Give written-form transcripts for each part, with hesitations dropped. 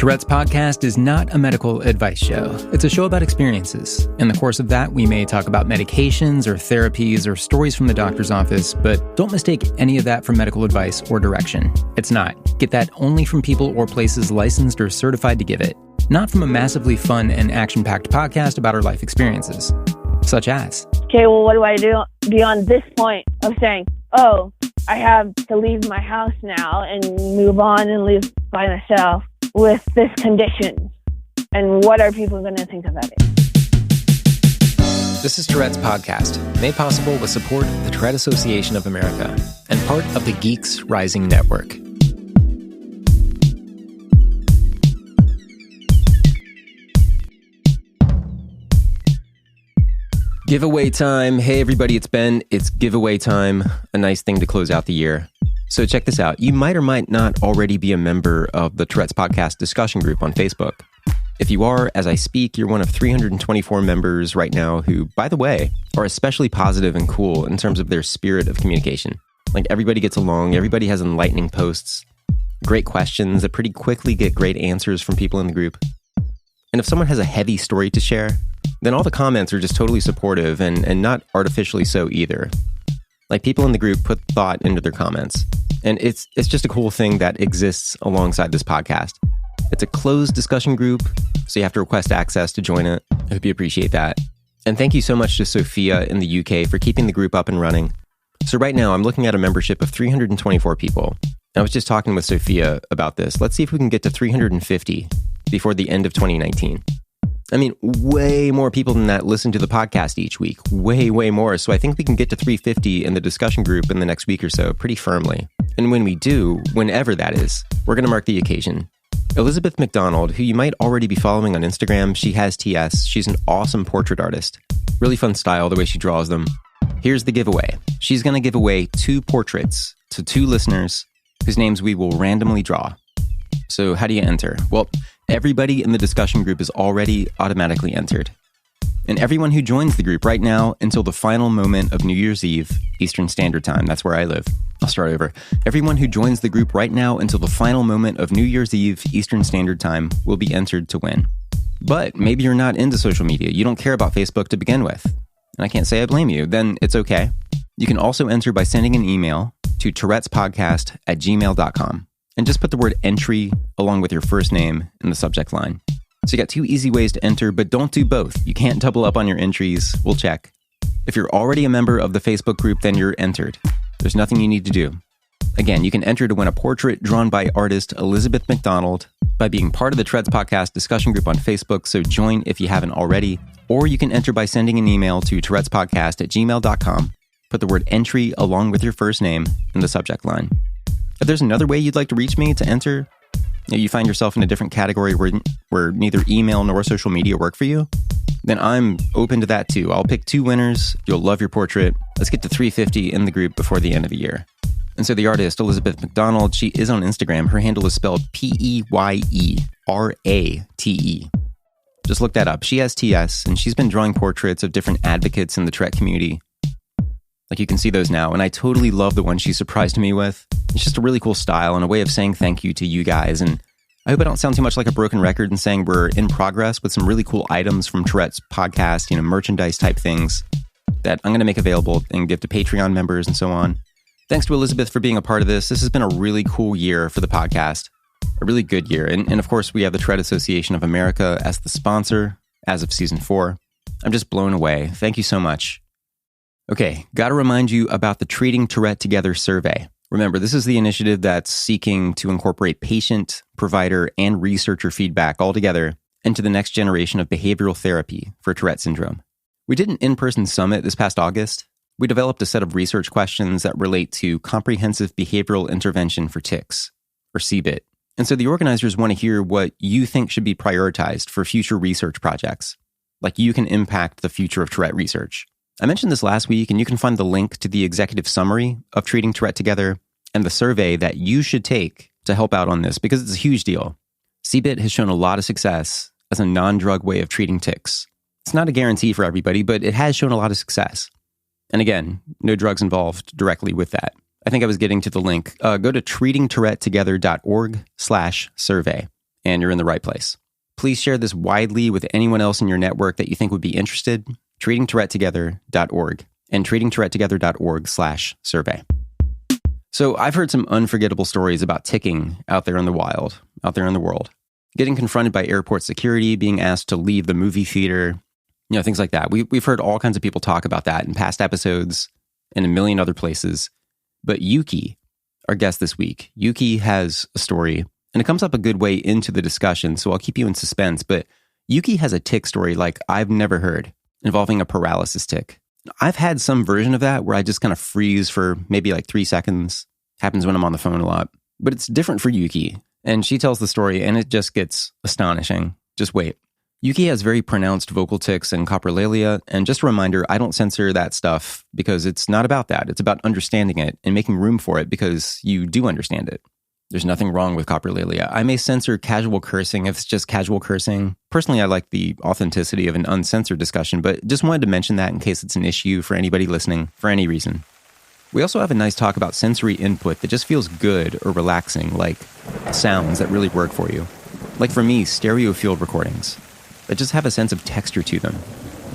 Tourette's podcast is not a medical advice show. It's a show about experiences. In the course of that, we may talk about medications or therapies or stories from the doctor's office, but don't mistake any of that for medical advice or direction. It's not. Get that only from people or places licensed or certified to give it. Not from a massively fun and action-packed podcast about our life experiences. Such as... Okay, well, what do I do beyond this point of saying, oh, I have to leave my house now and move on and live by myself with this condition? And what are people going to think about it? This is Tourette's podcast, made possible with support of the Tourette Association of America and part of the Geeks Rising Network. Giveaway time. Hey everybody, it's Ben. It's giveaway time. A nice thing to close out the year. So check this out. You might or might not already be a member of the Tourette's Podcast discussion group on Facebook. If you are, as I speak, you're one of 324 members right now who, by the way, are especially positive and cool in terms of their spirit of communication. Like everybody gets along, everybody has enlightening posts, great questions that pretty quickly get great answers from people in the group. And if someone has a heavy story to share, then all the comments are just totally supportive and not artificially so either. Like people in the group put thought into their comments. And it's just a cool thing that exists alongside this podcast. It's a closed discussion group, so you have to request access to join it. I hope you appreciate that. And thank you so much to Sophia in the UK for keeping the group up and running. So right now I'm looking at a membership of 324 people. I was just talking with Sophia about this. Let's see if we can get to 350 before the end of 2019. I mean, way more people than that listen to the podcast each week. Way more. So I think we can get to 350 in the discussion group in the next week or so pretty firmly. And when we do, whenever that is, we're going to mark the occasion. Elizabeth McDonald, who you might already be following on Instagram, she has TS. She's an awesome portrait artist. Really fun style, the way she draws them. Here's the giveaway. She's going to give away 2 portraits to 2 listeners whose names we will randomly draw. So how do you enter? Well, everybody in the discussion group is already automatically entered. And everyone who joins the group right now until the final moment of New Year's Eve, Eastern Standard Time, that's where I live. I'll start over. Everyone who joins the group right now until the final moment of New Year's Eve, Eastern Standard Time, will be entered to win. But maybe you're not into social media. You don't care about Facebook to begin with. And I can't say I blame you. Then it's okay. You can also enter by sending an email to tourettespodcast@gmail.com. And just put the word entry along with your first name in the subject line. So you got 2 easy ways to enter, but don't do both. You can't double up on your entries. We'll check. If you're already a member of the Facebook group, then you're entered. There's nothing you need to do. Again, you can enter to win a portrait drawn by artist Elizabeth McDonald by being part of the Tourette's Podcast discussion group on Facebook, so join if you haven't already. Or you can enter by sending an email to tourettespodcast@gmail.com. Put the word entry along with your first name in the subject line. If there's another way you'd like to reach me to enter, you find yourself in a different category where neither email nor social media work for you, then I'm open to that too. I'll pick 2 winners. You'll love your portrait. Let's get to 350 in the group before the end of the year. And so the artist, Elizabeth McDonald, she is on Instagram. Her handle is spelled P-E-Y-E-R-A-T-E. Just look that up. She has TS, and she's been drawing portraits of different advocates in the Tourette community. Like you can see those now, and I totally love the one she surprised me with. It's just a really cool style and a way of saying thank you to you guys. And I hope I don't sound too much like a broken record in saying we're in progress with some really cool items from Tourette's podcast, merchandise type things that I'm going to make available and give to Patreon members and so on. Thanks to Elizabeth for being a part of this. This has been a really cool year for the podcast, a really good year. And of course, we have the Tourette Association of America as the sponsor as of season 4. I'm just blown away. Thank you so much. Okay, got to remind you about the Treating Tourette Together survey. Remember, this is the initiative that's seeking to incorporate patient, provider, and researcher feedback all together into the next generation of behavioral therapy for Tourette syndrome. We did an in-person summit this past August. We developed a set of research questions that relate to comprehensive behavioral intervention for tics, or CBIT. And so the organizers want to hear what you think should be prioritized for future research projects. Like you can impact the future of Tourette research. I mentioned this last week, and you can find the link to the executive summary of Treating Tourette Together and the survey that you should take to help out on this, because it's a huge deal. CBIT has shown a lot of success as a non-drug way of treating tics. It's not a guarantee for everybody, but it has shown a lot of success. And again, no drugs involved directly with that. I think I was getting to the link. Go to treatingtourettetogether.org/survey. and you're in the right place. Please share this widely with anyone else in your network that you think would be interested. treatingtourettetogether.org and treatingtourettetogether.org/survey. So I've heard some unforgettable stories about ticking out there in the wild, out there in the world. Getting confronted by airport security, being asked to leave the movie theater, things like that. We've heard all kinds of people talk about that in past episodes and a million other places. But Yuki, our guest this week, Yuki has a story, and it comes up a good way into the discussion, so I'll keep you in suspense. But Yuki has a tic story like I've never heard, involving a paralysis tic. I've had some version of that where I just kind of freeze for maybe like 3 seconds. Happens when I'm on the phone a lot. But it's different for Yuki. And she tells the story, and it just gets astonishing. Just wait. Yuki has very pronounced vocal tics and coprolalia, and just a reminder, I don't censor that stuff because it's not about that. It's about understanding it and making room for it because you do understand it. There's nothing wrong with coprolalia. I may censor casual cursing if it's just casual cursing. Personally, I like the authenticity of an uncensored discussion, but just wanted to mention that in case it's an issue for anybody listening for any reason. We also have a nice talk about sensory input that just feels good or relaxing, like sounds that really work for you. Like for me, stereo field recordings that just have a sense of texture to them.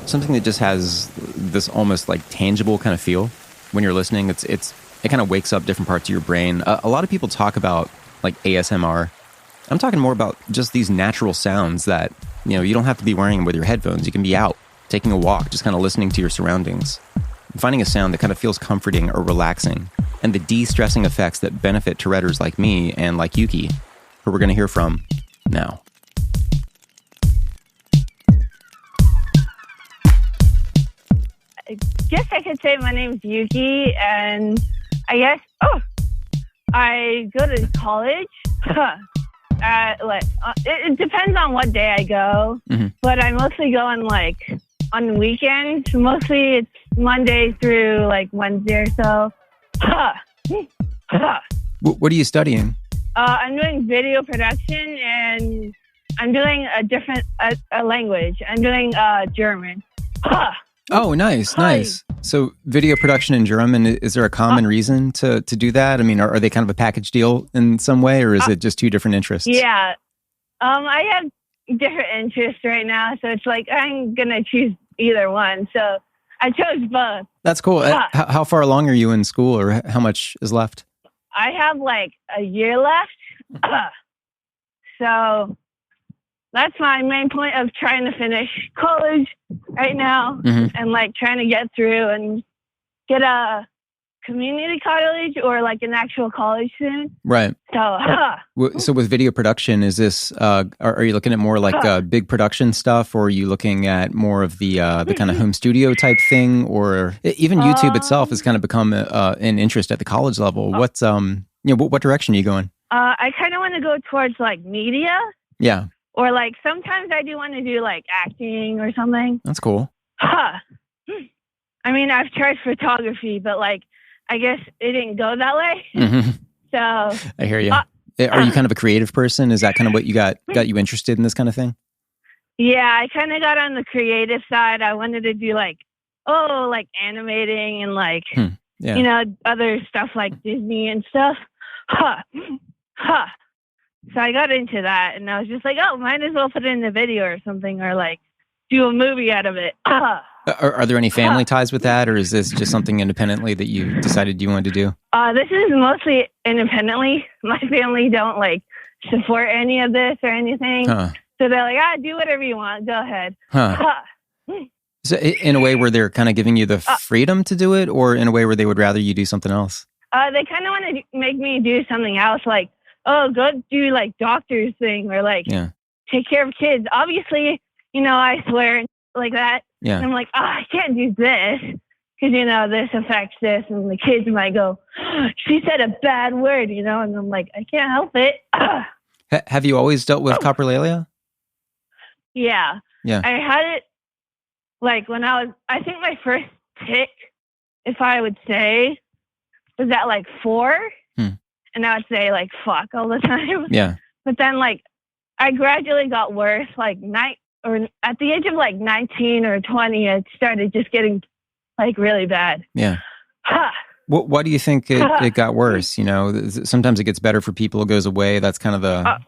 Something that just has this almost like tangible kind of feel when you're listening. It kind of wakes up different parts of your brain. A lot of people talk about like ASMR. I'm talking more about just these natural sounds that, you don't have to be wearing them with your headphones. You can be out, taking a walk, just kind of listening to your surroundings. Finding a sound that kind of feels comforting or relaxing, and the de-stressing effects that benefit Touretters like me and like Yuki, who we're going to hear from now. I guess I could say my name's Yuki, and I guess, I go to college. It depends on what day I go, but I mostly go on weekends. Mostly it's Monday through like Wednesday or so. What are you studying? I'm doing video production, and I'm doing a language. I'm doing German. Oh, nice. So video production in German, is there a common reason to do that? I mean, are they kind of a package deal in some way, or is it just two different interests? Yeah. I have different interests right now, so it's like I'm going to choose either one. So I chose both. That's cool. How far along are you in school, or how much is left? I have like a year left. So that's my main point of trying to finish college right now, and like trying to get through and get a community college or like an actual college soon. Right. So with video production, is this, are you looking at more like big production stuff, or are you looking at more of the kind of home studio type thing, or even YouTube itself has kind of become an interest at the college level? What direction are you going? I kind of want to go towards like media. Yeah. Or like sometimes I do want to do like acting or something. That's cool. I mean, I've tried photography, but like, I guess it didn't go that way. So I hear you. Are you kind of a creative person? Is that kind of what you got you interested in this kind of thing? Yeah, I kind of got on the creative side. I wanted to do like animating and like, other stuff like Disney and stuff. So I got into that, and I was just like, might as well put it in a video or something, or like do a movie out of it. Are there any family ties with that, or is this just something independently that you decided you wanted to do? This is mostly independently. My family don't like support any of this or anything. So they're like, do whatever you want. Go ahead. So in a way where they're kind of giving you the freedom to do it, or in a way where they would rather you do something else? They kind of want to make me do something else, like, go do like doctor's thing, or like take care of kids. Obviously, I swear like that. Yeah. And I'm like, I can't do this because, this affects this. And the kids might go, she said a bad word, and I'm like, I can't help it. Have you always dealt with coprolalia? Yeah. I had it like when I think my first tic, if I would say, was at like 4. And I would say like fuck all the time. Yeah. But then like I gradually got worse, like at the age of like 19 or 20, it started just getting like really bad. Yeah. Why do you think it got worse? You know, sometimes it gets better for people, it goes away. That's kind of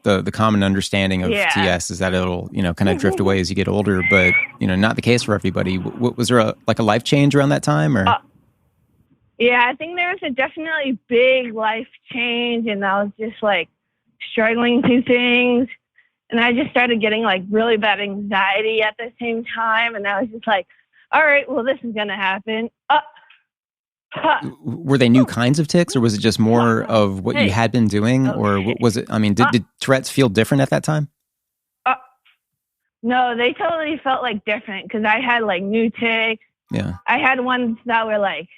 the common understanding of TS, is that it'll, you know, kind of drift away as you get older, but, you know, not the case for everybody. Was there a life change around that time, or? Yeah, I think there was a definitely big life change, and I was just like struggling through things, and I just started getting like really bad anxiety at the same time, and I was just like, all right, well, this is going to happen. Were they new kinds of tics, or was it just more of what you had been doing, or was it, I mean, did Tourette's feel different at that time? No, they totally felt like different, because I had like new tics. Yeah. I had ones that were like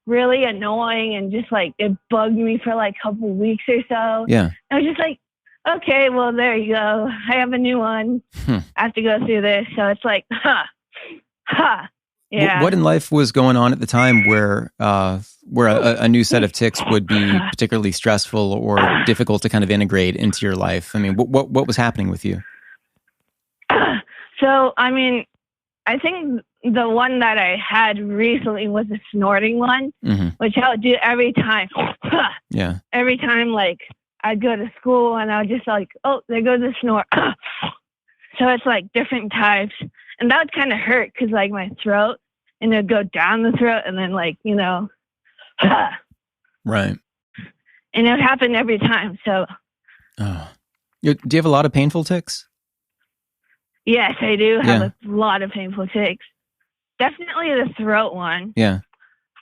really annoying and just like it bugged me for like a couple weeks or so. Yeah. I was just like, okay, well, there you go. I have a new one. I have to go through this. So it's like, yeah. What in life was going on at the time where a new set of tics would be particularly stressful or difficult to kind of integrate into your life? I mean, what was happening with you? So, I mean, I think the one that I had recently was a snorting one, which I would do every time. Yeah. Every time, like, I'd go to school and I would just like, oh, there goes the snort. So it's like different types. And that would kind of hurt because, like, my throat, and it'd go down the throat and then, like, you know. Right. And it would happen every time. So. Do you have a lot of painful tics? Yes, I do have a lot of painful tics. Definitely the throat one. Yeah.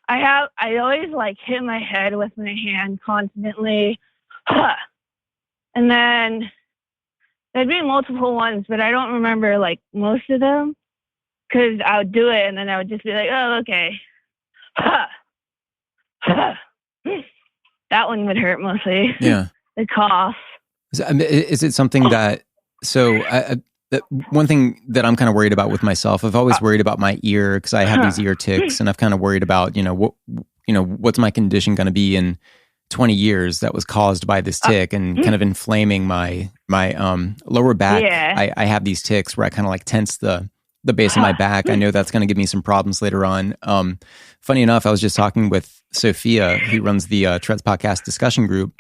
I always like hit my head with my hand constantly. And then there'd be multiple ones, but I don't remember like most of them, because I would do it and then I would just be like, oh, okay. That one would hurt mostly. Yeah. The cough. Is it something that, one thing that I'm kind of worried about with myself, I've always worried about my ear, because I have these ear tics, and I've kind of worried about, what's my condition going to be in 20 years that was caused by this tic, and kind of inflaming my lower back. Yeah. I have these tics where I kind of like tense the base of my back. I know that's going to give me some problems later on. Funny enough, I was just talking with Sophia, who runs the Tourette's podcast discussion group,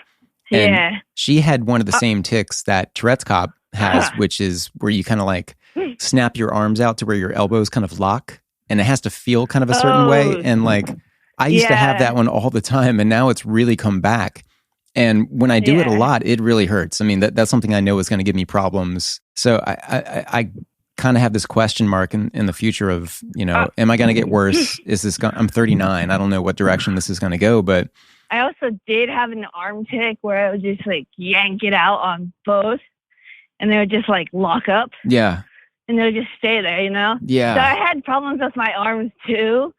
and she had one of the same tics that Tourette's Cop has, which is where you kind of like snap your arms out to where your elbows kind of lock, and it has to feel kind of a certain way. And like, I used to have that one all the time, and now it's really come back. And when I do it a lot, it really hurts. I mean, that's something I know is going to give me problems. So I kind of have this question mark in the future of, am I going to get worse? I'm 39. I don't know what direction this is going to go, but. I also did have an arm tic where I would just like yank it out on both, and they would just like lock up. Yeah. And they would just stay there, Yeah. So I had problems with my arms too.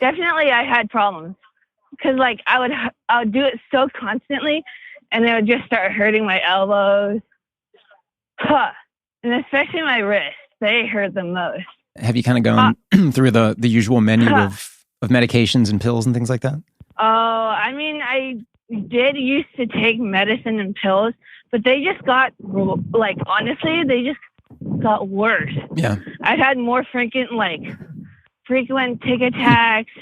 Definitely I had problems, because like I would do it so constantly, and they would just start hurting my elbows. And especially my wrists, they hurt the most. Have you kind of gone through the usual menu of medications and pills and things like that? Oh, I mean, I did used to take medicine and pills, but they just got, like, honestly, they just got worse. Yeah. I've had more frequent tic attacks.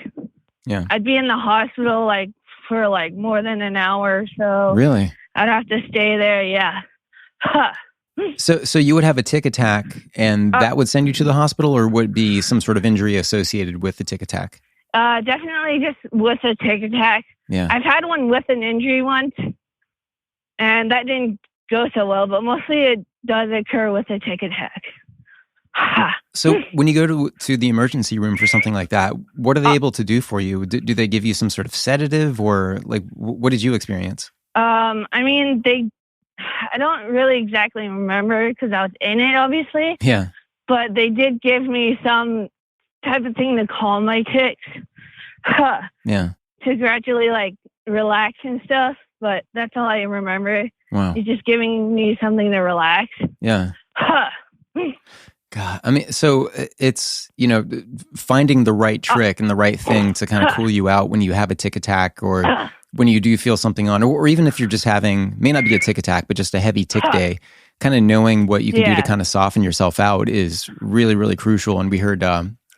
Yeah. I'd be in the hospital, like, for, like, more than an hour or so. Really? I'd have to stay there, yeah. So you would have a tic attack, and that would send you to the hospital, or would it be some sort of injury associated with the tic attack? Definitely just with a tic attack. Yeah. I've had one with an injury once, and that didn't go so well, but mostly it does occur with a tic attack. So when you go to the emergency room for something like that, what are they able to do for you? Do they give you some sort of sedative, or like what did you experience? I mean, I don't really exactly remember because I was in it, obviously. Yeah. But they did give me some type of thing to calm my tics. Yeah. To gradually like relax and stuff. But that's all I remember. Wow. It's just giving me something to relax. Yeah. God, I mean, so it's, finding the right trick and the right thing to kind of cool you out when you have a tic attack, or when you do feel something on, or even if you're just having, may not be a tic attack, but just a heavy tic day, kind of knowing what you can do to kind of soften yourself out is really, really crucial. And we heard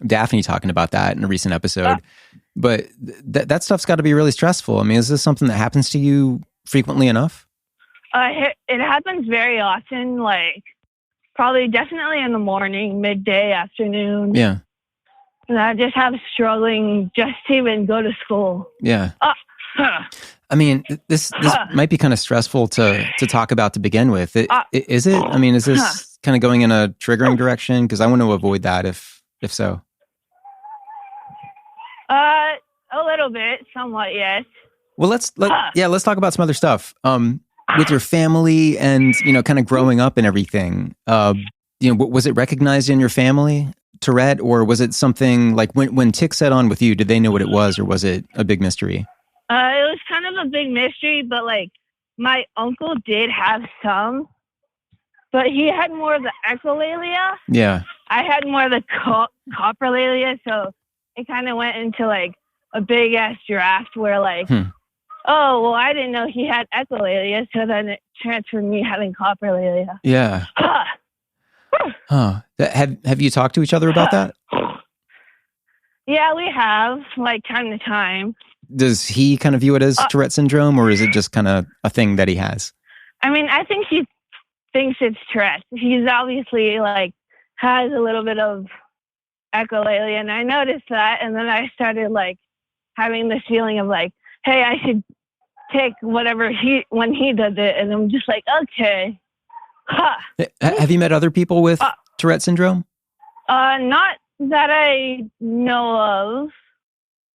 Daphne talking about that in a recent episode. But that stuff's got to be really stressful. I mean, is this something that happens to you frequently enough? It happens very often, like probably definitely in the morning, midday, afternoon. Yeah. And I just have struggling just to even go to school. Yeah. I mean, this might be kind of stressful to talk about to begin with. Is it? I mean, is this kind of going in a triggering direction? Because I want to avoid that if so. A little bit, somewhat, yes. Well, let's talk about some other stuff. With your family and, kind of growing up and everything, was it recognized in your family, Tourette, or was it something like when tics set on with you, did they know what it was, or was it a big mystery? It was kind of a big mystery, but like my uncle did have some, but he had more of the echolalia. Yeah. I had more of the coprolalia, so it kind of went into like a big ass draft where like, oh, well, I didn't know he had echolalia, so then it transferred me having coprolalia. Yeah. Have you talked to each other about that? Yeah, we have, like time to time. Does he kind of view it as Tourette syndrome, or is it just kind of a thing that he has? I mean, I think he thinks it's Tourette. He's obviously like has a little bit of echolalia, and I noticed that, and then I started like having this feeling of like, hey, I should take whatever when he does it, and I'm just like, okay. Have you met other people with Tourette syndrome? Not that I know of,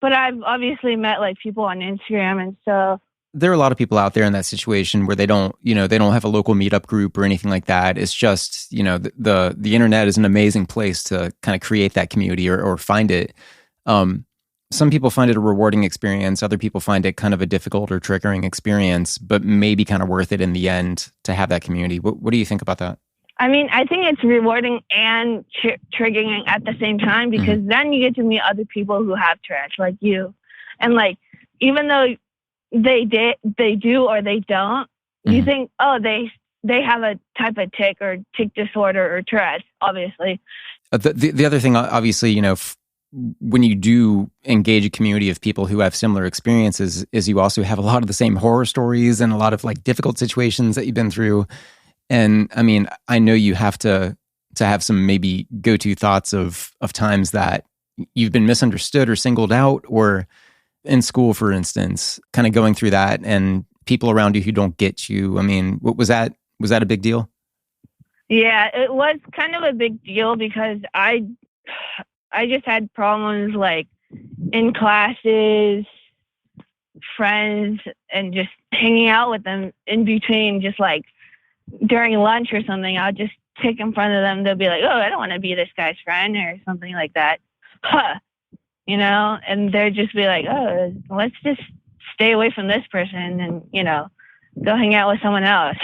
but I've obviously met like people on Instagram and stuff. There are a lot of people out there in that situation where they don't have a local meetup group or anything like that. It's just, the internet is an amazing place to kind of create that community or find it. Some people find it a rewarding experience. Other people find it kind of a difficult or triggering experience, but maybe kind of worth it in the end to have that community. What do you think about that? I mean, I think it's rewarding and triggering at the same time, because then you get to meet other people who have Tourette, like you. And like, even though they do or they don't, you think, oh, they have a type of tic or tic disorder or Tourette, obviously. The other thing, obviously, when you do engage a community of people who have similar experiences, is you also have a lot of the same horror stories and a lot of like difficult situations that you've been through. And I mean, I know you have to have some maybe go-to thoughts of times that you've been misunderstood or singled out, or in school, for instance, kind of going through that and people around you who don't get you. I mean, was that a big deal? Yeah, it was kind of a big deal because I just had problems like in classes, friends, and just hanging out with them in between, just like during lunch or something. I'll just tic in front of them. They'll be like, oh, I don't want to be this guy's friend or something like that. And they'll just be like, oh, let's just stay away from this person and, go hang out with someone else.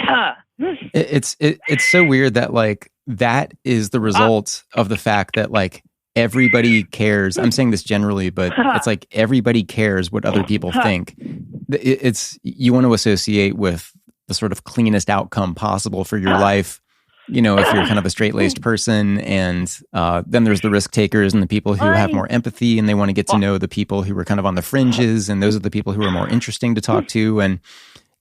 It's so weird that like that is the result of the fact that like everybody cares. I'm saying this generally, but it's like everybody cares what other people think. You want to associate with the sort of cleanest outcome possible for your life. If you're kind of a straight-laced person, and then there's the risk takers and the people who have more empathy and they want to get to know the people who are kind of on the fringes, and those are the people who are more interesting to talk to. And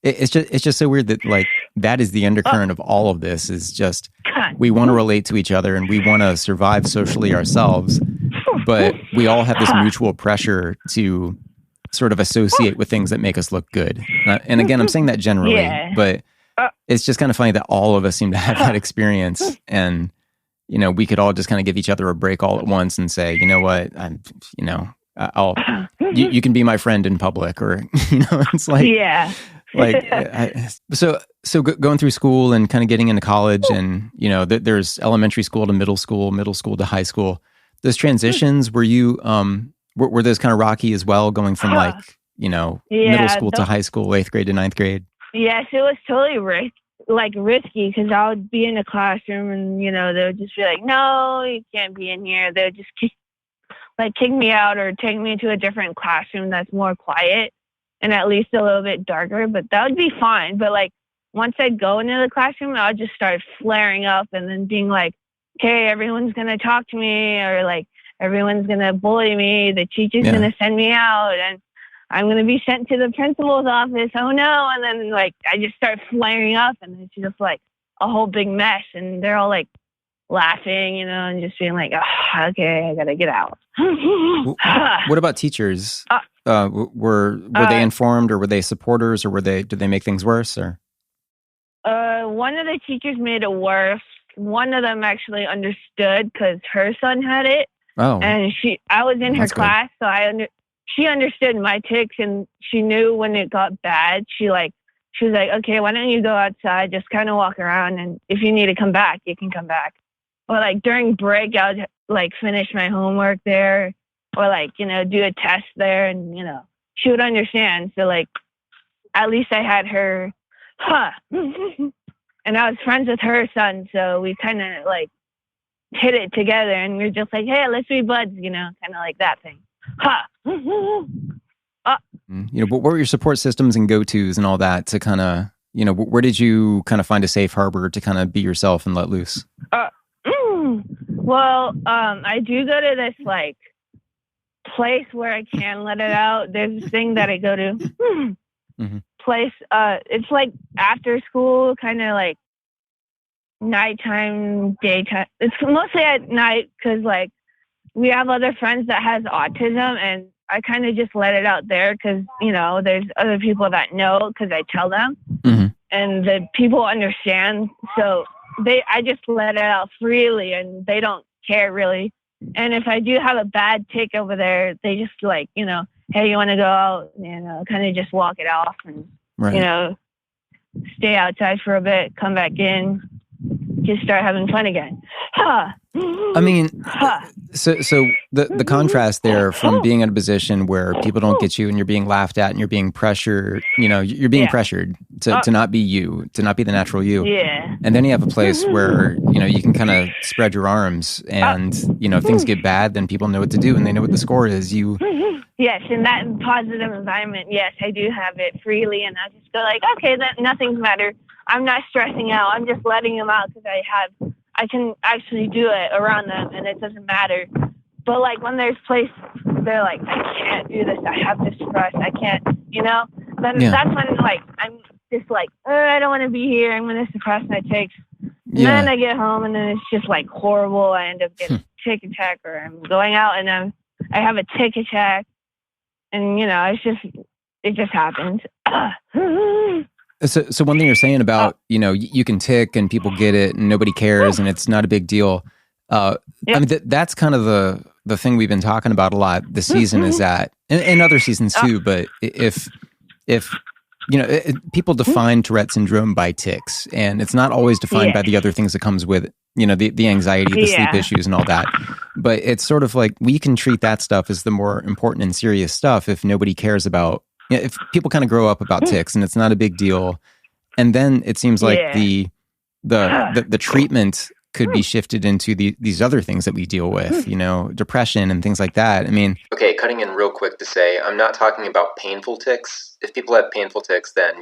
it's just so weird that like that is the undercurrent of all of this, is just we want to relate to each other and we want to survive socially ourselves, but we all have this mutual pressure to sort of associate with things that make us look good. And again, I'm saying that generally, but it's just kind of funny that all of us seem to have that experience. And, we could all just kind of give each other a break all at once and say, you know what, you can be my friend in public, or, it's like, so going through school and kind of getting into college, and, there's elementary school to middle school to high school. Those transitions, were you, were those kind of rocky as well, going from like, middle school to high school, 8th grade to 9th grade? Yes, it was totally risky, because I would be in a classroom and, they would just be like, no, you can't be in here. They would just kick me out or take me to a different classroom that's more quiet and at least a little bit darker, but that would be fine. But like once I'd go into the classroom, I would just start flaring up and then being like, okay, everyone's going to talk to me, or like everyone's going to bully me. The teacher's going to send me out and I'm going to be sent to the principal's office. Oh no. And then like, I just start flaring up and it's just like a whole big mess. And they're all like laughing, and just being like, oh, okay, I got to get out. What about teachers? Were they informed, or were they supporters, or did they make things worse? Or one of the teachers made it worse. One of them actually understood because her son had it. Oh, and I was in her class, good. So she understood my tics, and she knew when it got bad. She was like, okay, why don't you go outside, just kind of walk around, and if you need to come back, you can come back. Or like during break, I would like finish my homework there, or like, do a test there, and she would understand. So like, at least I had her, and I was friends with her son, so we kind of like hit it together, and we are just like, hey, let's be buds, kind of like that thing. What were your support systems and go-tos and all that to kind of, where did you kind of find a safe harbor to kind of be yourself and let loose? Well, I do go to this like place where I can let it out. There's this thing that I go to. Place. It's like after school, kind of like nighttime, daytime. It's mostly at night because like we have other friends that has autism, and I kind of just let it out there because there's other people that know because I tell them, and the people understand. So I just let it out freely, and they don't care really. And if I do have a bad tic over there, they just like, hey, you want to go out, kind of just walk it off and, stay outside for a bit, come back in, just start having fun again. I mean, so the contrast there from being in a position where people don't get you and you're being laughed at and you're being pressured, you're being pressured to not be you, to not be the natural you. Yeah. And then you have a place where, you can kind of spread your arms and, if things get bad, then people know what to do and they know what the score is. Yes, in that positive environment, yes, I do have it freely, and I just go like, okay, nothing's matter. I'm not stressing out. I'm just letting them out because I can actually do it around them, and it doesn't matter. But like when there's places they're like, I can't do this. I have to suppress. I can't, Then that's when like I'm just like, I don't want to be here. I'm going to suppress my tics. Yeah. Then I get home, and then it's just like horrible. I end up getting a tic attack, or I'm going out and I have a tic attack, and it just happens. So one thing you're saying about, you can tic and people get it and nobody cares and it's not a big deal. I mean, that's kind of the thing we've been talking about a lot this season is that, and other seasons too, but if people define Tourette syndrome by tics, and it's not always defined by the other things that comes with it, the anxiety, the sleep issues and all that. But it's sort of like we can treat that stuff as the more important and serious stuff if nobody cares about, if people kind of grow up about tics and it's not a big deal. And then it seems like the treatment could be shifted into these other things that we deal with, depression and things like that. I mean, okay, cutting in real quick to say, I'm not talking about painful tics. If people have painful tics, then,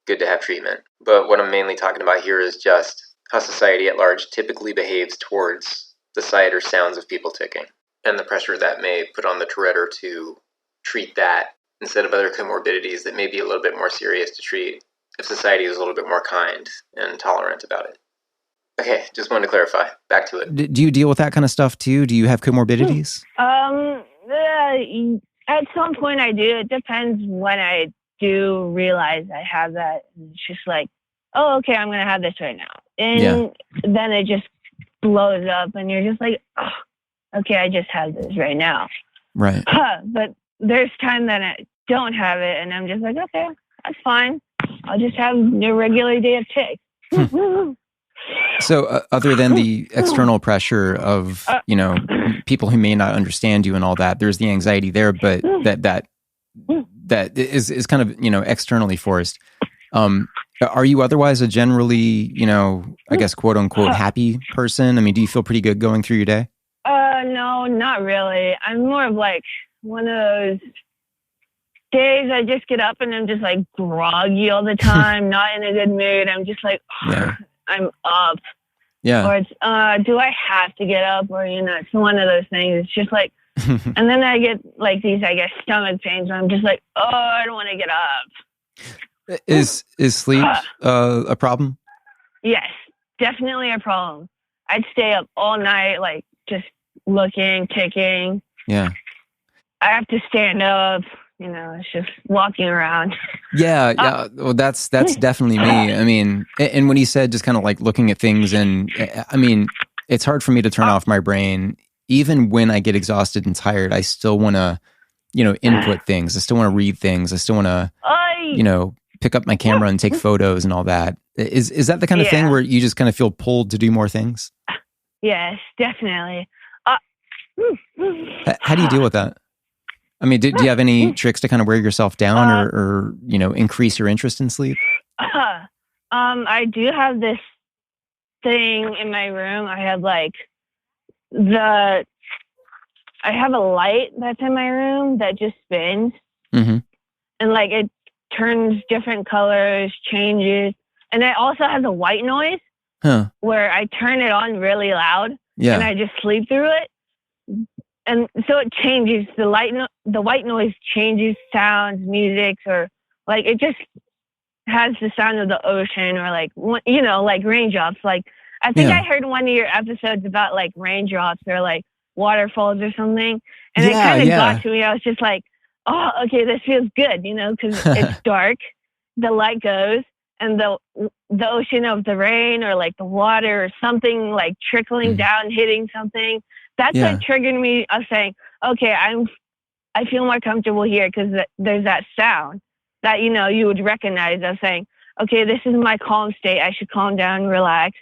good to have treatment. But what I'm mainly talking about here is just how society at large typically behaves towards the sight or sounds of people ticking, and the pressure that may put on the Tourette to treat that instead of other comorbidities that may be a little bit more serious to treat if society was a little bit more kind and tolerant about it. Okay, just wanted to clarify. Back to it. Do you deal with that kind of stuff too? Do you have comorbidities? At some point I do. It depends when I do realize I have that. It's just like, oh, okay, I'm going to have this right now. And then it just blows up and you're just like, oh, okay, I just have this right now. Right. But there's time that I don't have it and I'm just like, okay, that's fine. I'll just have a regular day of tics. So other than the external pressure of, people who may not understand you and all that, there's the anxiety there, but that is kind of, externally forced. Are you otherwise a generally, I guess, quote unquote, happy person? I mean, do you feel pretty good going through your day? No, not really. I'm more of like one of those days I just get up and I'm just like groggy all the time, not in a good mood. I'm just like, I'm up. Yeah. Or it's, do I have to get up? Or, it's one of those things. It's just like, and then I get like these, I guess, stomach pains where I'm just like, oh, I don't want to get up. Is sleep a problem? Yes, definitely a problem. I'd stay up all night, like just looking, ticking. Yeah. I have to stand up. It's just walking around. Yeah. Well, that's definitely me. I mean, and when you said just kind of like looking at things, and I mean, it's hard for me to turn off my brain. Even when I get exhausted and tired, I still want to, input things. I still want to read things. I still want to, pick up my camera and take photos and all that. Is that the kind of thing where you just kind of feel pulled to do more things? Yes, definitely. How do you deal with that? I mean, do you have any tricks to kind of wear yourself down or increase your interest in sleep? I do have this thing in my room. I have I have a light that's in my room that just spins. Mm-hmm. And like it turns different colors, changes. And it also has a white noise where I turn it on really loud and I just sleep through it. And so it changes the white noise changes sounds, music, or like it just has the sound of the ocean or like raindrops. Like I think I heard one of your episodes about like raindrops or like waterfalls or something, and it kind of got to me. I was just like, oh, okay, this feels good, because it's dark, the light goes, and the ocean of the rain or like the water or something like trickling down, hitting something. That's what triggered me of saying, okay, I feel more comfortable here because there's that sound that, you would recognize of saying, okay, this is my calm state. I should calm down, relax.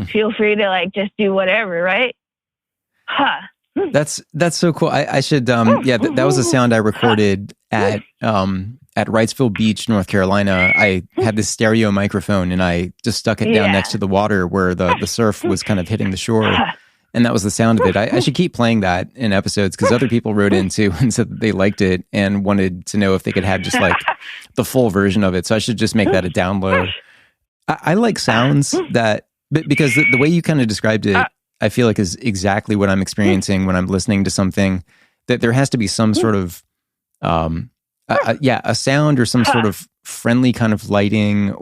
Feel free to like just do whatever, right? That's so cool. I should, that was a sound I recorded at Wrightsville Beach, North Carolina. I had this stereo microphone and I just stuck it down next to the water where the surf was kind of hitting the shore. And that was the sound of it. I should keep playing that in episodes because other people wrote in too and said that they liked it and wanted to know if they could have just like the full version of it. So I should just make that a download. I like sounds that, because the way you kind of described it, I feel like is exactly what I'm experiencing when I'm listening to something, that there has to be some sort of, a sound or some sort of friendly kind of lighting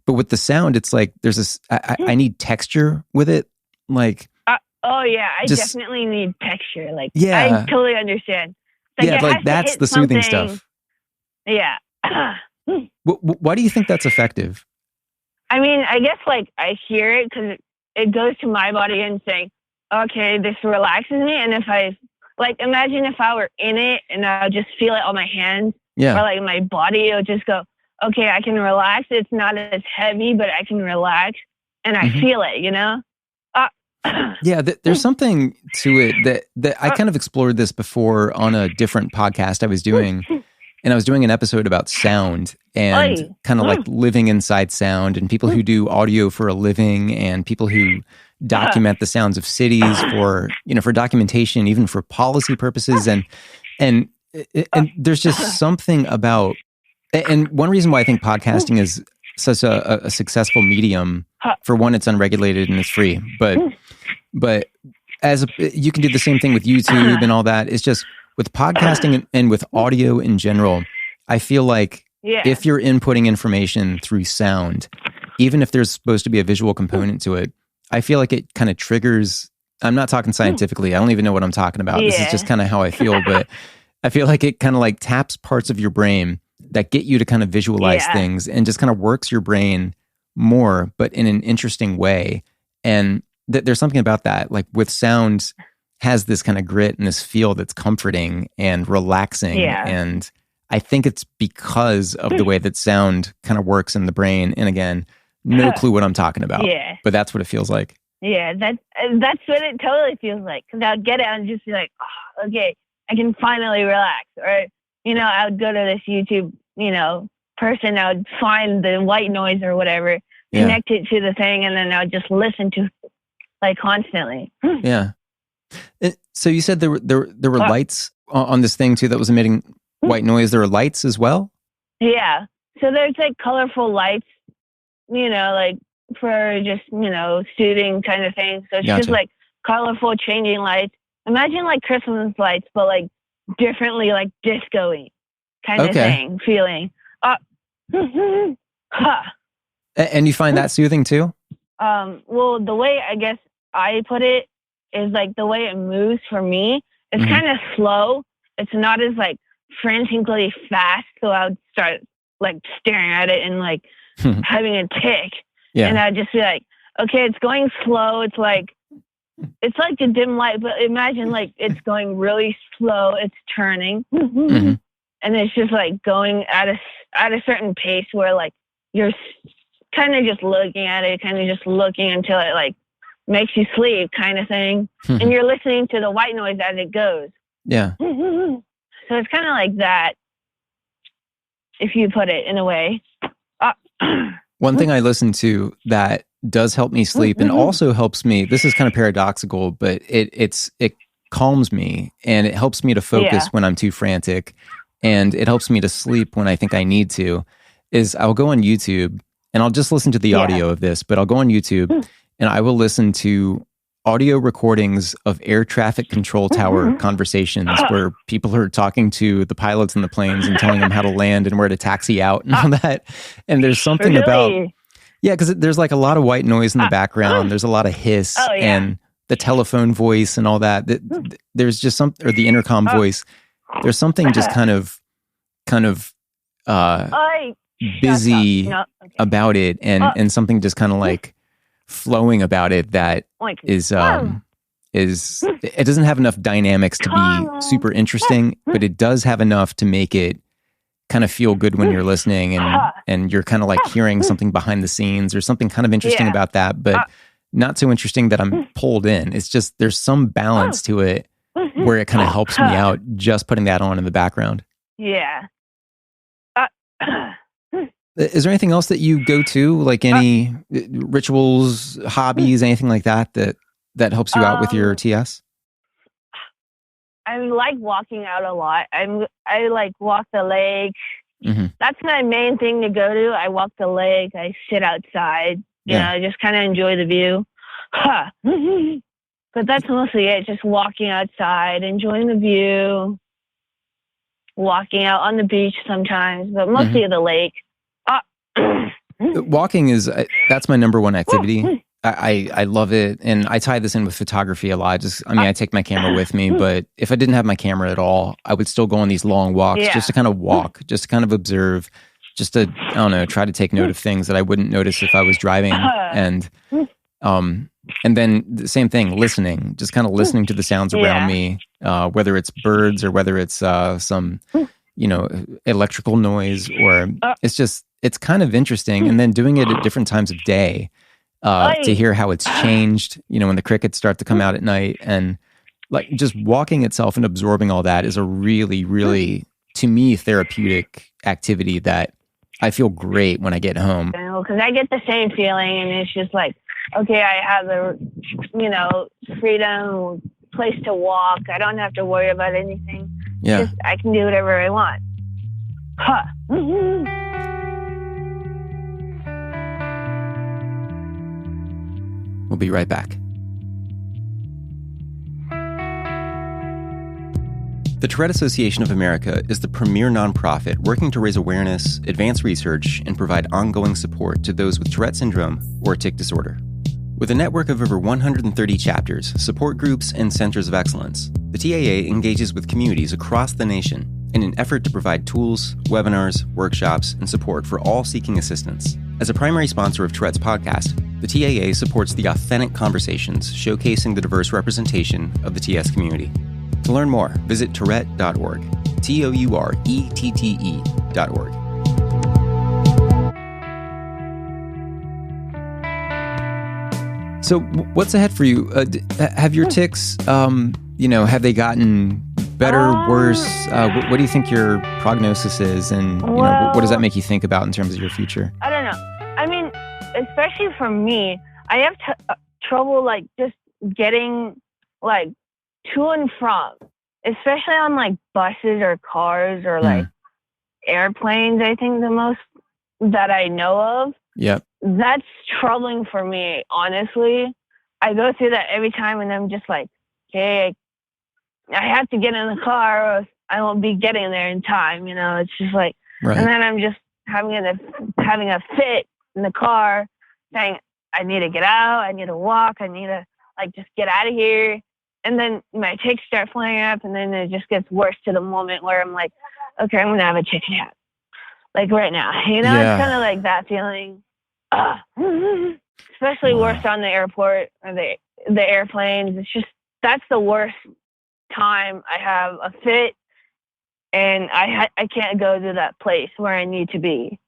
but with the sound, it's like, there's this, I need texture with it. Like, oh yeah, I definitely need texture. Like, I totally understand. Like that's the soothing stuff. Yeah. Why do you think that's effective? I mean, I guess like I hear it because it goes to my body and saying, okay, this relaxes me. And if I imagine if I were in it and I would just feel it on my hands or like my body, it would just go, okay, I can relax. It's not as heavy, but I can relax and I feel it, there's something to it that I kind of explored this before on a different podcast I was doing. And I was doing an episode about sound and kind of like living inside sound and people who do audio for a living and people who document the sounds of cities for documentation, even for policy purposes. And there's just something about, and one reason why I think podcasting is such a successful medium, for one, it's unregulated and it's free, but you can do the same thing with YouTube and all that. It's just, with podcasting and with audio in general, I feel like if you're inputting information through sound, even if there's supposed to be a visual component to it, I feel like it kind of triggers, I'm not talking scientifically, I don't even know what I'm talking about. This is just kind of how I feel, but I feel like it kind of like taps parts of your brain that get you to kind of visualize things and just kind of works your brain more, but in an interesting way. And there's something about that, like with sound, has this kind of grit and this feel that's comforting and relaxing. And I think it's because of the way that sound kind of works in the brain. And again, no clue what I'm talking about, but that's what it feels like. Yeah, that's what it totally feels like. Because I would get it and just be like, oh, okay, I can finally relax. Or, I would go to this YouTube, person, I would find the white noise or whatever, connect it to the thing, and then I would just listen to like constantly. Yeah. So you said there were lights on this thing too that was emitting white noise, there are lights as well? Yeah. So there's like colorful lights, like for just, soothing kind of thing. So it's Gotcha. just like colorful changing lights. Imagine like Christmas lights, but like differently, like disco-y kind of thing, feeling. And you find that soothing too? Well, the way I guess I put it is like the way it moves for me, it's kind of slow. It's not as like frantically fast. So I would start like staring at it and like having a tic. Yeah. And I'd just be like, okay, it's going slow. It's like a dim light, but imagine like it's going really slow. It's turning. And it's just like going at a certain pace where like you're kind of just looking at it, kind of just looking until it like makes you sleep kind of thing. And you're listening to the white noise as it goes. Yeah. So it's kind of like that, if you put it in a way. One thing I listen to that does help me sleep and also helps me, this is kind of paradoxical, but it calms me and it helps me to focus when I'm too frantic, and it helps me to sleep when I think I need to, is I'll go on YouTube and I'll just listen to the audio of this, but I'll go on YouTube and I will listen to audio recordings of air traffic control tower conversations where people are talking to the pilots in the planes and telling them how to land and where to taxi out and all that. And there's something about, because there's like a lot of white noise in the background. There's a lot of hiss and the telephone voice and all that. There's just or the intercom voice. There's something just kind of busy about it and something just kind of like flowing about it that is it doesn't have enough dynamics to be super interesting, but it does have enough to make it kind of feel good when you're listening and you're kind of like hearing something behind the scenes or something kind of interesting about that, but not so interesting that I'm pulled in. It's just there's some balance to it where it kind of helps me out just putting that on in the background. Yeah. Is there anything else that you go to, like any rituals, hobbies, anything like that helps you out with your TS? I like walking out a lot. I like walk the lake. That's my main thing to go to. I walk the lake. I sit outside. You know, just kind of enjoy the view. But that's mostly it. Just walking outside, enjoying the view. Walking out on the beach sometimes, but mostly the lake. Walking that's my number one activity. I love it. And I tie this in with photography a lot. I take my camera with me, but if I didn't have my camera at all, I would still go on these long walks just to kind of walk, just to kind of observe, just to, I don't know, try to take note of things that I wouldn't notice if I was driving. And then the same thing, listening, just kind of listening to the sounds around me, whether it's birds or whether it's some, electrical noise, or it's kind of interesting. And then doing it at different times of day, to hear how it's changed, when the crickets start to come out at night, and like just walking itself and absorbing all that is a really, really, to me, therapeutic activity that I feel great when I get home. Because I get the same feeling, and it's just like, okay, I have the, freedom, place to walk. I don't have to worry about anything. Yeah. I can do whatever I want. We'll be right back. The Tourette Association of America is the premier nonprofit working to raise awareness, advance research, and provide ongoing support to those with Tourette syndrome or tic disorder. With a network of over 130 chapters, support groups, and centers of excellence, the TAA engages with communities across the nation in an effort to provide tools, webinars, workshops, and support for all seeking assistance. As a primary sponsor of Tourette's podcast, the TAA supports the authentic conversations showcasing the diverse representation of the TS community. To learn more, visit tourette.org, TOURETTE.org. So what's ahead for you? Have your tics, have they gotten better, worse? What do you think your prognosis is? And what does that make you think about in terms of your future? I don't know. I mean, especially for me, I have trouble like just getting like to and from. especially on like buses or cars or like airplanes, I think the most that I know of. Yep. That's troubling for me, honestly. I go through that every time and I'm just like, okay, I have to get in the car or else I won't be getting there in time. You know, it's just like, Right. And then I'm just having a fit in the car saying, I need to get out. I need to walk. I need to like just get out of here. And then my tics start flaring up and then it just gets worse to the moment where I'm like, okay, I'm going to have a tic attack. Like right now, you know, It's kind of like that feeling. Especially worse on the airport or the airplanes. It's just, that's the worst time I have a fit and I can't go to that place where I need to be.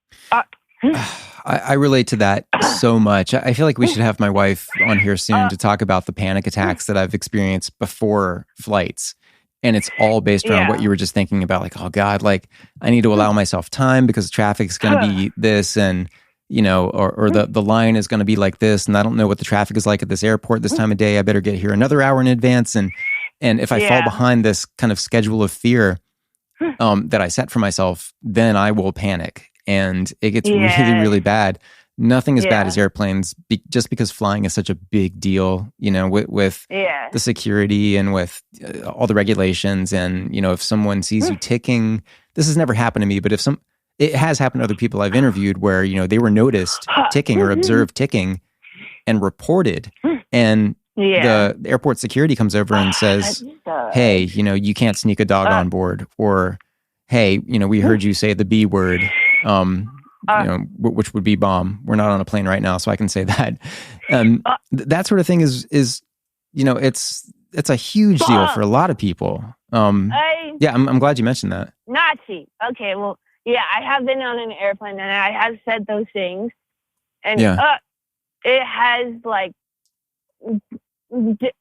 I relate to that so much. I feel like we should have my wife on here soon to talk about the panic attacks that I've experienced before flights. And it's all based around what you were just thinking about. Like, oh God, like I need to allow myself time because traffic's going to be this and, you know, or the line is going to be like this. And I don't know what the traffic is like at this airport this time of day. I better get here another hour in advance. And if I fall behind this kind of schedule of fear that I set for myself, then I will panic. And it gets really, really bad. Nothing as bad as airplanes, just because flying is such a big deal, you know, with the security and with all the regulations. And, you know, if someone sees you ticking, this has never happened to me, but it has happened to other people I've interviewed where, you know, they were noticed ticking or observed ticking and reported. And the airport security comes over and says, hey, you know, you can't sneak a dog on board. Or, hey, you know, we heard you say the B word. You know, which would be bomb. We're not on a plane right now, so I can say that. That sort of thing is, you know, it's a huge deal for a lot of people. I'm glad you mentioned that. Nazi. Okay, well, yeah, I have been on an airplane and I have said those things, and it has like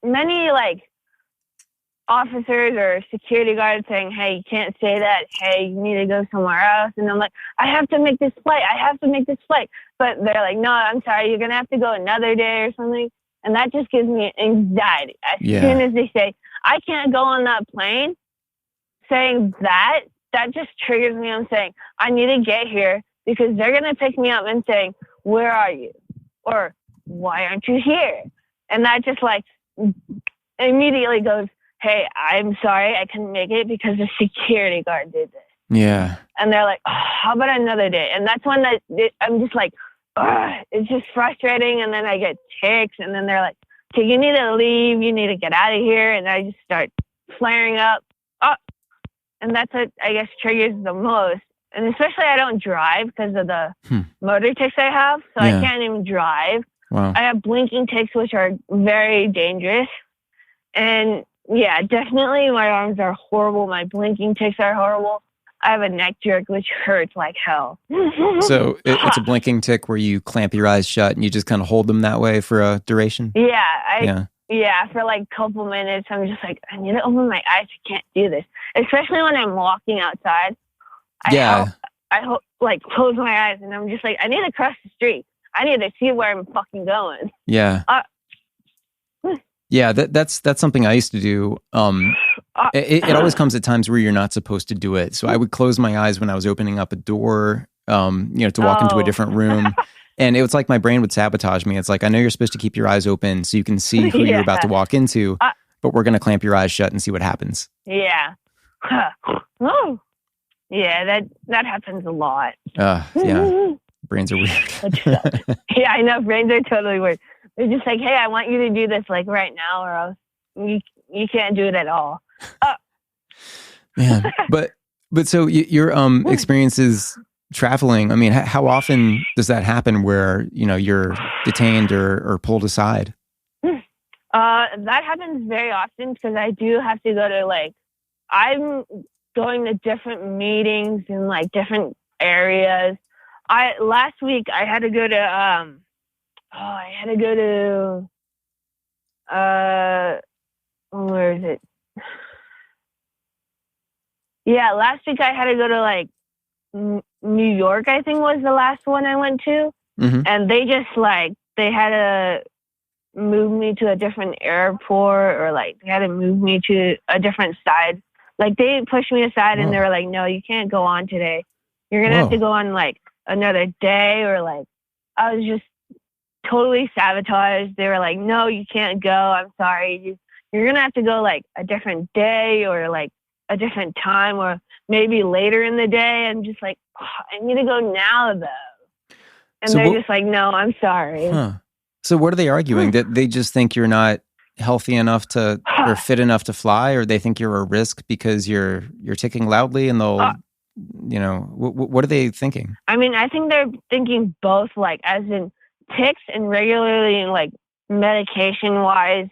many like officers or security guards saying, hey, you can't say that. Hey, you need to go somewhere else. And I'm like, I have to make this flight. But they're like, no, I'm sorry. You're going to have to go another day or something. And that just gives me anxiety. As soon as they say, I can't go on that plane, saying that just triggers me. I'm saying, I need to get here because they're going to pick me up and saying, where are you? Or why aren't you here? And that just like immediately goes, hey, I'm sorry, I couldn't make it because the security guard did this. Yeah. And they're like, oh, how about another day? And that's when I'm just like, it's just frustrating. And then I get tics. And then they're like, okay, you need to leave. You need to get out of here. And I just start flaring up. And that's what I guess triggers the most. And especially I don't drive because of the motor tics I have. So I can't even drive. Wow. I have blinking tics, which are very dangerous. And yeah, definitely my arms are horrible. My blinking tics are horrible. I have a neck jerk, which hurts like hell. So it's a blinking tic where you clamp your eyes shut and you just kind of hold them that way for a duration? Yeah, for like a couple minutes. I'm just like, I need to open my eyes. I can't do this. Especially when I'm walking outside. I hope like close my eyes and I'm just like, I need to cross the street. I need to see where I'm fucking going. Yeah. Yeah, that's something I used to do. It always comes at times where you're not supposed to do it. So I would close my eyes when I was opening up a door, you know, to walk into a different room. And it was like my brain would sabotage me. It's like, I know you're supposed to keep your eyes open so you can see who you're about to walk into, but we're going to clamp your eyes shut and see what happens. Yeah. Yeah, that happens a lot. Yeah. Brains are weird. Yeah, I know. Brains are totally weird. They're just like, hey, I want you to do this like right now or else you can't do it at all. Man, but so your experiences traveling, I mean, how often does that happen where, you know, you're detained or pulled aside? That happens very often because I do have to go to like, I'm going to different meetings in like different areas. Last week I had to go to where is it? Yeah, last week I had to go to like New York, I think was the last one I went to. Mm-hmm. And they just like, they had move me to a different airport, or like they had to move me to a different side. Like they pushed me aside and they were like, no, you can't go on today. You're going to have to go on like another day, or like I was just totally sabotaged. They were like, no, you can't go. I'm sorry. You're going to have to go like a different day, or like a different time, or maybe later in the day. I'm just like, oh, I need to go now though. And so they're just like, no, I'm sorry. So what are they arguing? That they just think you're not healthy enough to, or fit enough to fly, or they think you're a risk because you're ticking loudly, and they'll, what are they thinking? I mean, I think they're thinking both, like as in tics and regularly like medication wise.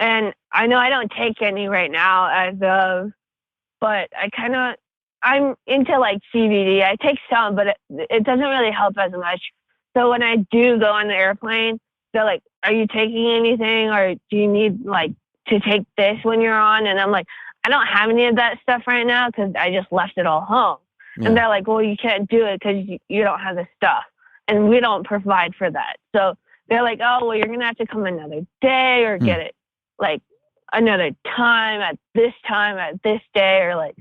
And I know I don't take any right now as of, but I'm into like CBD. I take some, but it doesn't really help as much. So when I do go on the airplane, they're like, are you taking anything, or do you need like to take this when you're on? And I'm like, I don't have any of that stuff right now because I just left it all home. Yeah. And they're like, well, you can't do it because you don't have the stuff, and we don't provide for that. So they're like, oh, well, you're going to have to come another day, or get it like another time at this day, or like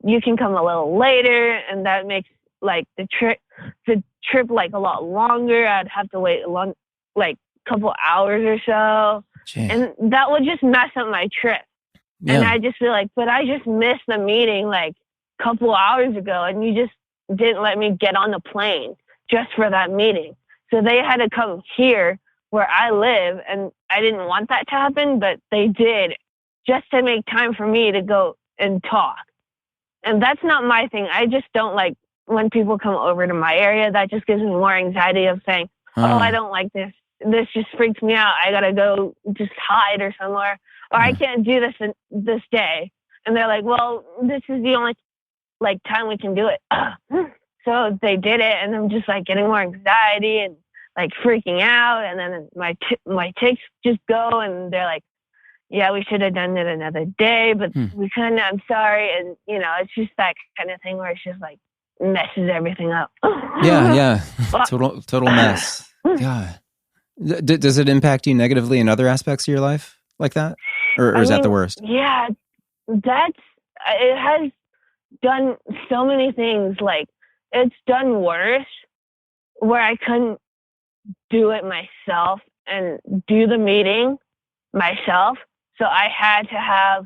you can come a little later. And that makes like the trip like a lot longer. I'd have to wait like a couple hours or so. Jeez. And that would just mess up my trip. Yeah. And I just feel like, but I just missed the meeting like a couple hours ago, and you just didn't let me get on the plane just for that meeting. So they had to come here where I live, and I didn't want that to happen, but they did, just to make time for me to go and talk. And that's not my thing. I just don't like when people come over to my area. That just gives me more anxiety of saying, oh, I don't like this. This just freaks me out. I got to go just hide or somewhere. Or I can't do this day. And they're like, well, this is the only like time we can do it. So they did it, and I'm just like getting more anxiety and like freaking out. And then my tics just go, and they're like, yeah, we should have done it another day, but we couldn't. I'm sorry. And it's just that kind of thing where it's just like messes everything up. Yeah. Total mess. God. Does it impact you negatively in other aspects of your life like that? Or is that the worst? Yeah, it has done so many things. Like it's done worse where I couldn't do it myself and do the meeting myself. So I had to have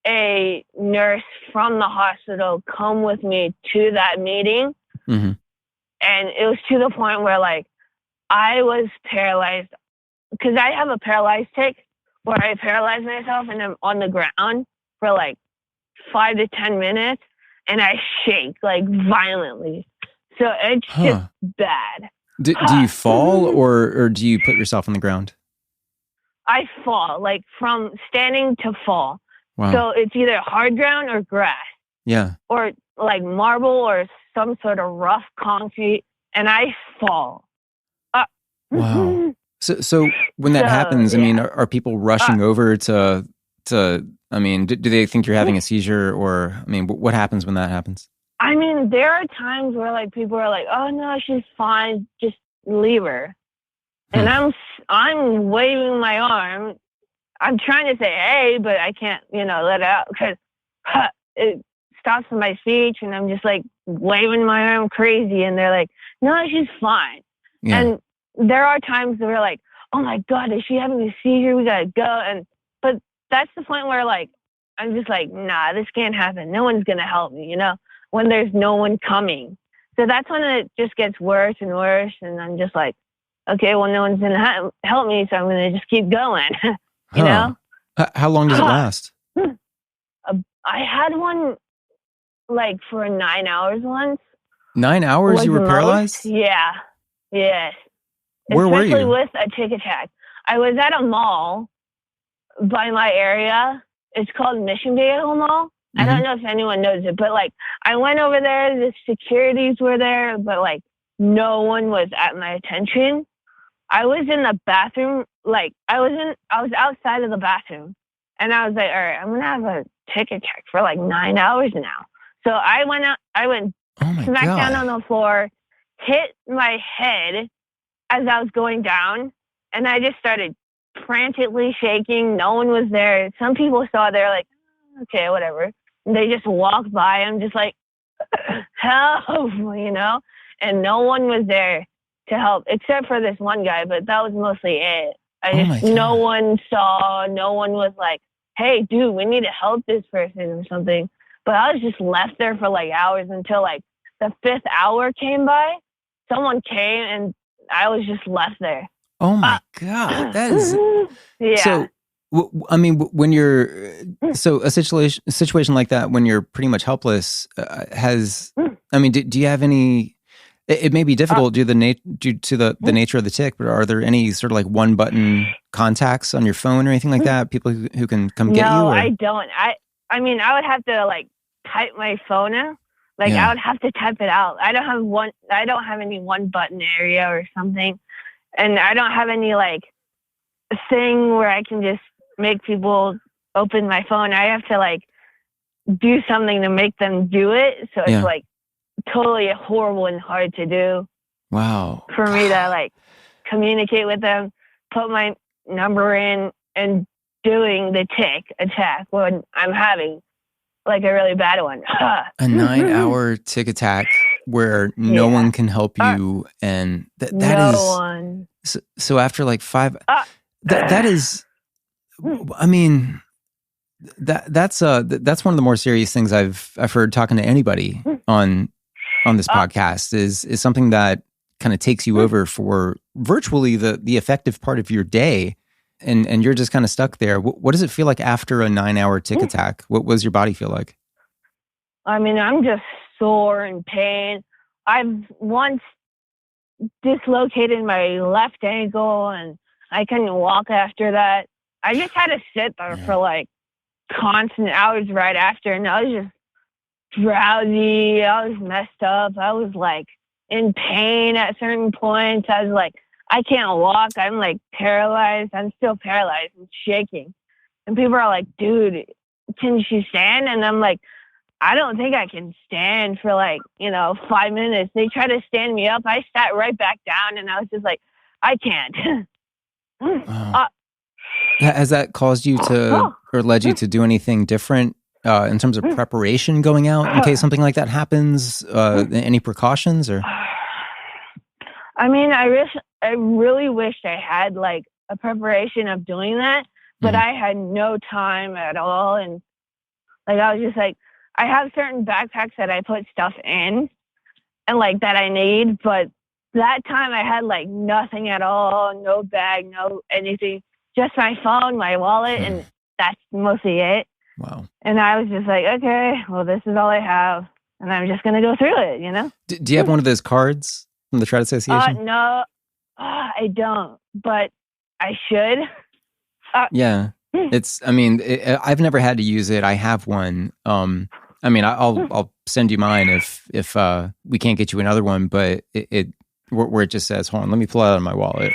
a nurse from the hospital come with me to that meeting. Mm-hmm. And it was to the point where like I was paralyzed, because I have a paralyzed tic where I paralyze myself and I'm on the ground for like 5 to 10 minutes and I shake like violently. So it's just bad. Do you fall or do you put yourself on the ground? I fall, like from standing to fall. Wow. So it's either hard ground or grass. Yeah. Or like marble or some sort of rough concrete, and I fall. Wow. So when that happens, I mean, are people rushing over to, I mean, do they think you're having a seizure, or, I mean, what happens when that happens? I mean, there are times where like people are like, oh no, she's fine, just leave her. And I'm waving my arm. I'm trying to say, hey, but I can't, let it out because it stops my speech, and I'm just like waving my arm crazy. And they're like, no, she's fine. Yeah. And there are times where like, oh my God, is she having a seizure? We gotta go. But that's the point where like, I'm just like, nah, this can't happen. No one's gonna help me, when there's no one coming. So that's when it just gets worse and worse. And I'm just like, okay, well, no one's gonna help me, so I'm gonna just keep going. You know? How long does it last? I had one like for 9 hours once. 9 hours you were paralyzed? Yeah. Yes. Where were you? Especially with a tic attack. I was at a mall by my area. It's called Mission Viejo Mall. Mm-hmm. I don't know if anyone knows it, but like I went over there, the securities were there, but like no one was at my attention. I was in the bathroom, like I was outside of the bathroom, and I was like, all right, I'm going to have a tic attack for like 9 hours now. So I went smack down on the floor, hit my head as I was going down, And I just started frantically shaking. No one was there. Some people saw, they're like, okay, whatever. And they just walked by. I'm just like, help, and no one was there to help except for this one guy, but that was mostly it. No one saw, no one was like, hey, dude, we need to help this person or something. But I was just left there for like hours until like the 5th hour came by. Someone came and I was just left there. Oh my God. That is. Yeah. So, I mean, when you're, so a situation like that, when you're pretty much helpless, do you have any, it may be difficult due to the nature of the tic, but are there any sort of like one button contacts on your phone or anything like that? People who can come get you? No, I don't. I mean, I would have to like type my phone out. Like I would have to type it out. I don't have any one button area or something. And I don't have any like thing where I can just make people open my phone. I have to like do something to make them do it. So it's like totally horrible and hard to do. Wow. For me to like communicate with them, put my number in, and doing the tic attack when I'm having like a really bad one. A 9-hour tic attack where no one can help you, and that no is one. So after like 5, that is, I mean, that's one of the more serious things I've heard talking to anybody on this podcast is something that kind of takes you over for virtually the effective part of your day, and you're just kind of stuck there. What does it feel like after a 9-hour tic attack? What does your body feel like? I mean, I'm just sore and pain. I've once dislocated my left ankle and I couldn't walk after that. I just had to sit there for like constant hours right after, and I was just drowsy. I was messed up. I was like in pain at certain points. I was like, I can't walk. I'm like paralyzed. I'm still paralyzed and shaking. And people are like, dude, can you stand? And I'm like, I don't think I can stand for like, 5 minutes. They try to stand me up. I sat right back down and I was just like, I can't. Has that caused you to, or led you to do anything different in terms of preparation going out in case something like that happens? Any precautions or? I mean, I really wished I had like a preparation of doing that, but I had no time at all. And like, I was just like, I have certain backpacks that I put stuff in and like that I need, but that time I had like nothing at all, no bag, no anything, just my phone, my wallet, and that's mostly it. Wow. And I was just like, okay, well, this is all I have, and I'm just going to go through it, Do you have one of those cards from the Tourette Association? No, I don't, but I should. Yeah. I've never had to use it. I have one. I'll send you mine if we can't get you another one, but where it just says, hold on, let me pull it out of my wallet.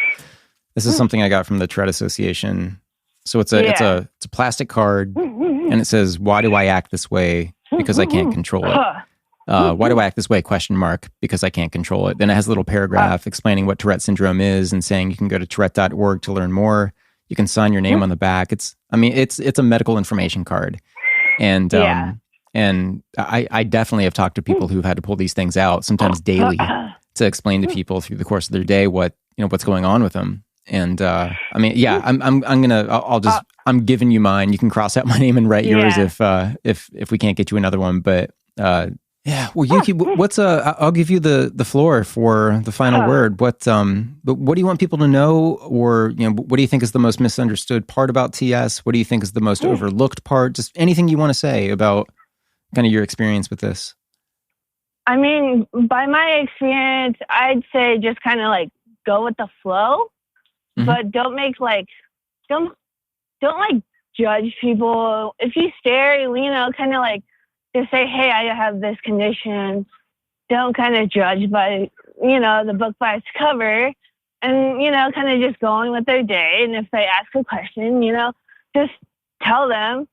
This is something I got from the Tourette Association. So it's a plastic card, and it says, why do I act this way? Because I can't control it. Why do I act this way? ? Because I can't control it. Then it has a little paragraph explaining what Tourette syndrome is and saying you can go to tourette.org to learn more. You can sign your name on the back. It's a medical information card. And I definitely have talked to people who've had to pull these things out, sometimes daily, to explain to people through the course of their day what's going on with them. And I'm giving you mine. You can cross out my name and write yours if we can't get you another one. But well, Yuki, I'll give you the floor for the final word. But what do you want people to know, or what do you think is the most misunderstood part about TS? What do you think is the most overlooked part? Just anything you want to say about kind of your experience with this. I mean, by my experience, I'd say just kind of like go with the flow, but don't judge people. If you stare, kind of like just say, hey, I have this condition. Don't kind of judge by, the book by its cover, and, kind of just going with their day. And if they ask a question, just tell them,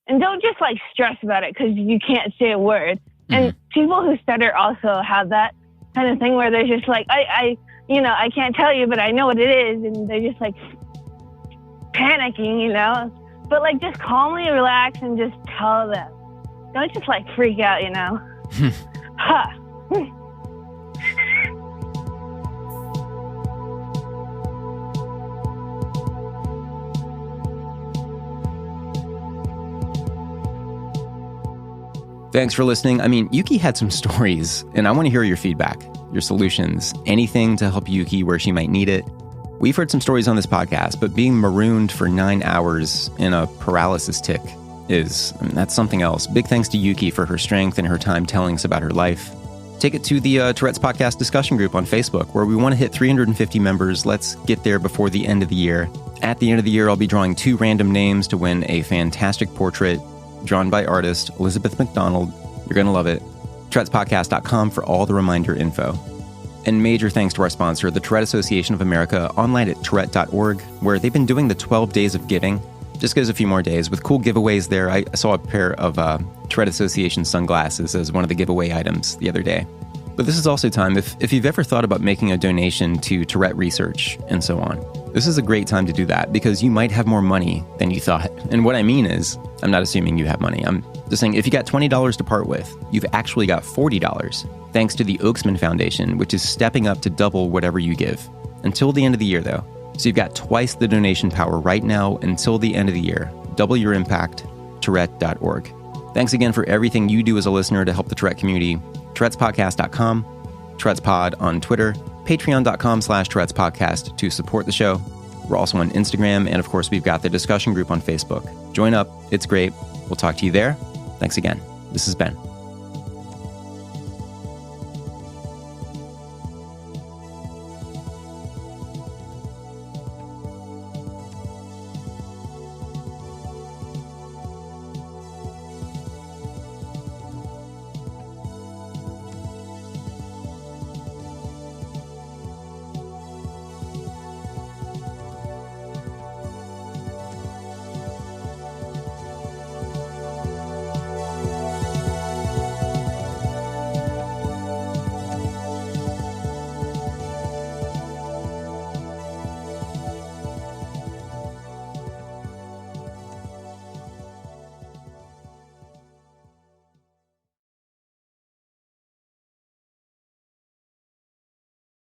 and don't just like stress about it because you can't say a word. And people who stutter also have that kind of thing where they're just like, I I can't tell you, but I know what it is. And they're just like panicking, but like just calmly relax and just tell them. Don't just like freak out, Huh. Thanks for listening. I mean, Yuki had some stories, and I want to hear your feedback, your solutions, anything to help Yuki where she might need it. We've heard some stories on this podcast, but being marooned for 9 hours in a paralysis tic that's something else. Big thanks to Yuki for her strength and her time telling us about her life. Take it to the Tourette's Podcast discussion group on Facebook, where we want to hit 350 members. Let's get there before the end of the year. At the end of the year, I'll be drawing 2 random names to win a fantastic portrait drawn by artist Elizabeth McDonald. You're going to love it. Tourette'sPodcast.com for all the reminder info. And major thanks to our sponsor, the Tourette Association of America, online at Tourette.org, where they've been doing the 12 Days of Giving. Just goes a few more days with cool giveaways there. I saw a pair of Tourette Association sunglasses as one of the giveaway items the other day. But this is also time, if you've ever thought about making a donation to Tourette research and so on, this is a great time to do that because you might have more money than you thought. And what I mean is, I'm not assuming you have money. I'm just saying if you got $20 to part with, you've actually got $40 thanks to the Oaksman Foundation, which is stepping up to double whatever you give. Until the end of the year, though. So you've got twice the donation power right now until the end of the year. Double your impact, Tourette.org. Thanks again for everything you do as a listener to help the Tourette community. Tourette'sPodcast.com, Tourette'sPod on Twitter, Patreon.com/Tourette'sPodcast to support the show. We're also on Instagram, and of course, we've got the discussion group on Facebook. Join up. It's great. We'll talk to you there. Thanks again. This is Ben.